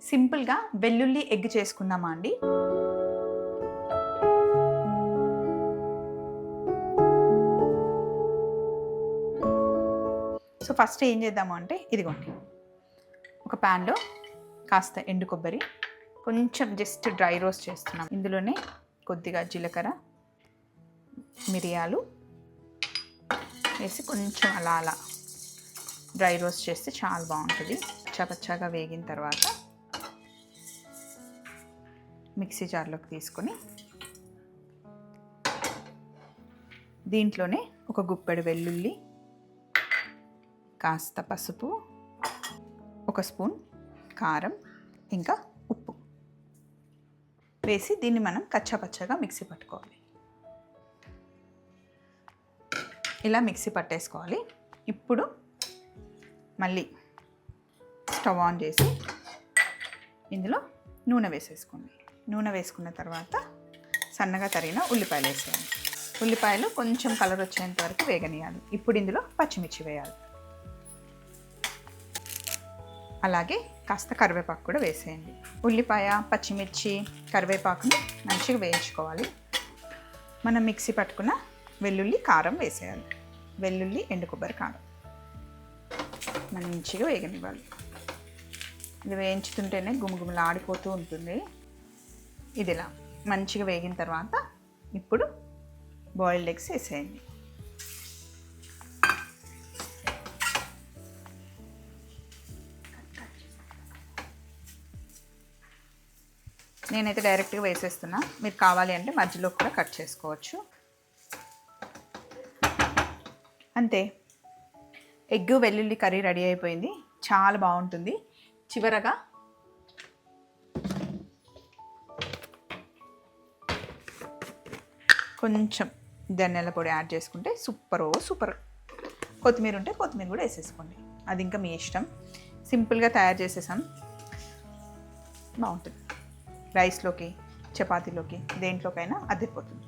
సింపుల్గా వెల్లుల్లి ఎగ్ చేసుకుందామా అండి? సో ఫస్ట్ ఏం చేద్దాము అంటే ఇదిగోండి, ఒక ప్యాన్లో కాస్త ఎండు కొబ్బరి, కొంచెం జస్ట్ డ్రై రోస్ట్ చేస్తున్నాం. ఇందులోనే కొద్దిగా జీలకర్ర, మిరియాలు వేసి కొంచెం అలా అలా డ్రై రోస్ట్ చేస్తే చాలా బాగుంటుంది. పచ్చాగా వేగిన తర్వాత మిక్సీ జార్లోకి తీసుకొని దీంట్లోనే ఒక గుప్పెడు వెల్లుల్లి, కాస్త పసుపు, ఒక స్పూన్ కారం, ఇంకా ఉప్పు వేసి దీన్ని మనం కచ్చాపచ్చాగా మిక్సీ పట్టుకోవాలి. ఇలా మిక్సీ పట్టేసుకోవాలి. ఇప్పుడు మళ్ళీ స్టవ్ ఆన్ చేసి ఇందులో నూనె వేసేసుకోండి. నూనె వేసుకున్న తర్వాత సన్నగా తరిగిన ఉల్లిపాయలు వేసేయాలి. ఉల్లిపాయలు కొంచెం కలర్ వచ్చేంత వరకు వేగనీయాలి. ఇప్పుడు ఇందులో పచ్చిమిర్చి వేయాలి. అలాగే కాస్త కరివేపాకు కూడా వేసేయండి. ఉల్లిపాయ, పచ్చిమిర్చి, కరివేపాకుని మంచిగా వేయించుకోవాలి. మనం మిక్సీ పట్టుకున్న వెల్లుల్లి, కారం వేసేయాలి. వెల్లుల్లి, ఎండు కొబ్బరి, కారం మంచిగా వేగనివ్వాలి. ఇది వేయించుతుంటేనే గుమగుమలు ఆడిపోతూ ఉంటుంది. ఇది ఇలా మంచిగా వేగిన తర్వాత ఇప్పుడు బాయిల్డ్ ఎగ్స్ వేసేయండి. నేనైతే డైరెక్ట్గా వేసేస్తున్నా. మీరు కావాలి అంటే మధ్యలో కూడా కట్ చేసుకోవచ్చు. అంతే, ఎగ్ వెల్లుల్లి కర్రీ రెడీ అయిపోయింది. చాలా బాగుంటుంది. చివరగా కొంచెం ధనియాల పొడి యాడ్ చేసుకుంటే సూపర్. కొత్తిమీర ఉంటే కొత్తిమీర కూడా వేసేసుకోండి. అది ఇంకా మీ ఇష్టం. సింపుల్గా తయారు చేసేసాం. బాగుంటుంది. రైస్లోకి, చపాతీలోకి, దేంట్లోకైనా అదిరిపోతుంది.